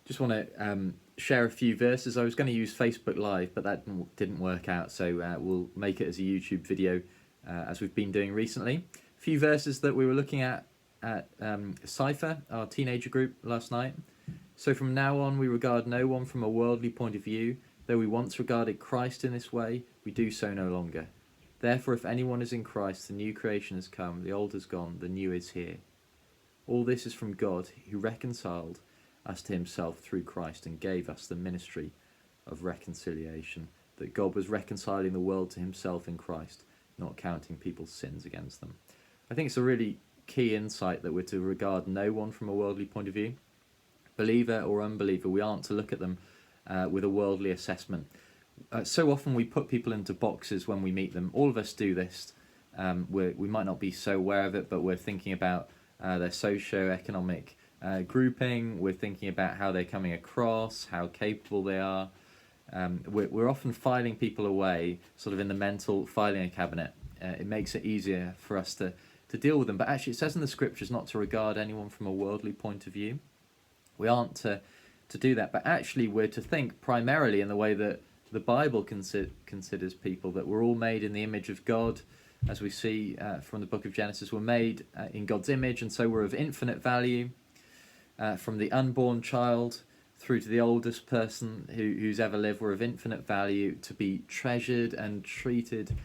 Just want to share a few verses. I was going to use Facebook Live, but that didn't work out, so we'll make it as a YouTube video, as we've been doing recently. A few verses that we were looking at Cypher, our teenager group, last night. So from now on, we regard no one from a worldly point of view. Though we once regarded Christ in this way, we do so no longer. Therefore, if anyone is in Christ, the new creation has come, the old has gone, the new is here. All this is from God, who reconciled us to himself through Christ and gave us the ministry of reconciliation, that God was reconciling the world to himself in Christ, not counting people's sins against them. I think it's a really key insight that we're to regard no one from a worldly point of view. Believer or unbeliever, we aren't to look at them with a worldly assessment. So often we put people into boxes when we meet them. All of us do this. We might not be so aware of it, but we're thinking about their socio-economic grouping. We're thinking about how they're coming across, how capable they are. We're often filing people away, sort of in the mental filing cabinet. It makes it easier for us to deal with them. But actually, it says in the scriptures not to regard anyone from a worldly point of view. We aren't to do that, but actually we're to think primarily in the way that the Bible considers people, that we're all made in the image of God. As we see from the book of Genesis, we're made in God's image, and so we're of infinite value. From the unborn child through to the oldest person who's ever lived, we're of infinite value, to be treasured and treated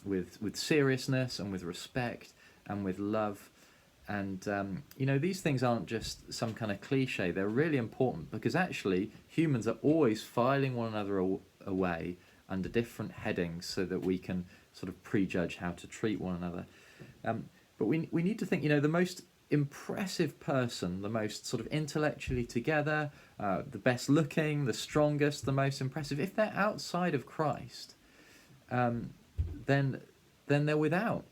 with seriousness and with respect and with love. And these things aren't just some kind of cliche. They're really important, because actually humans are always filing one another away under different headings so that we can sort of prejudge how to treat one another. But we need to think, the most impressive person, the most sort of intellectually together, the best looking, the strongest, the most impressive, if they're outside of Christ, then they're without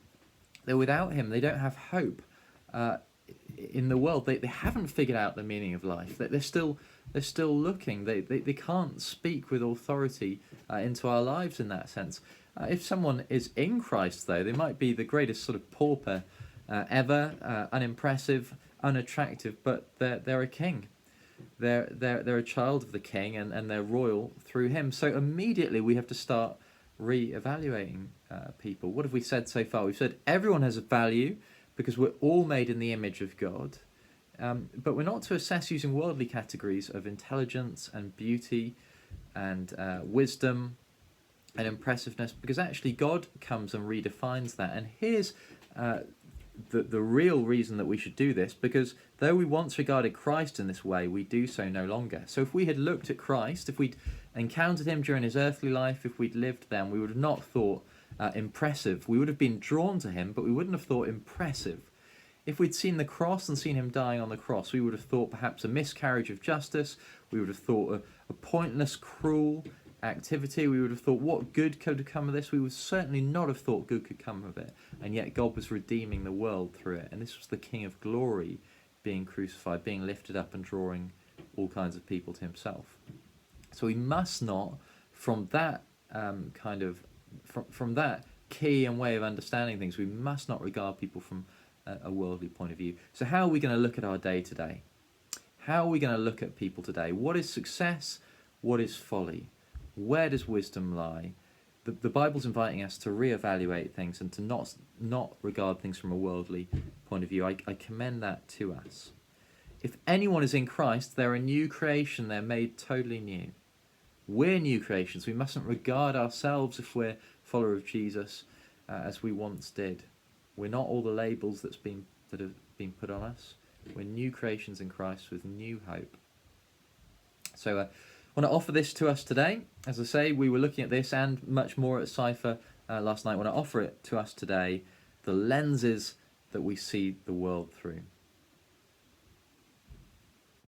him. They don't have hope in the world. They haven't figured out the meaning of life. They're still looking. They can't speak with authority into our lives in that sense. If someone is in Christ, though, they might be the greatest sort of pauper ever, unimpressive, unattractive, but they're a king. They're a child of the king, and they're royal through him. So immediately we have to start re-evaluating people. What have we said so far? We've said everyone has a value because we're all made in the image of God, but we're not to assess using worldly categories of intelligence and beauty and wisdom and impressiveness, because actually God comes and redefines that. And here's the real reason that we should do this, because though we once regarded Christ in this way, we do so no longer. So if we had looked at Christ, if we'd encountered him during his earthly life, if we'd lived then, we would have not thought impressive. We would have been drawn to him, but we wouldn't have thought impressive. If we'd seen the cross and seen him dying on the cross, we would have thought perhaps a miscarriage of justice. We would have thought a pointless, cruel activity. We would have thought, what good could come of this? We would certainly not have thought good could come of it. And yet God was redeeming the world through it. And this was the King of Glory being crucified, being lifted up and drawing all kinds of people to himself. So we must not, from that from that key and way of understanding things, we must not regard people from a worldly point of view. So how are we going to look at our day today? How are we going to look at people today? What is success? What is folly? Where does wisdom lie? The Bible's inviting us to reevaluate things and to not regard things from a worldly point of view. I commend that to us. If anyone is in Christ, they're a new creation. They're made totally new. We're new creations. We mustn't regard ourselves, if we're follower of Jesus, as we once did. We're not all the labels that have been put on us. We're new creations in Christ with new hope. So I want to offer this to us today. As I say, we were looking at this and much more at Cypher last night. I want to offer it to us today, the lenses that we see the world through.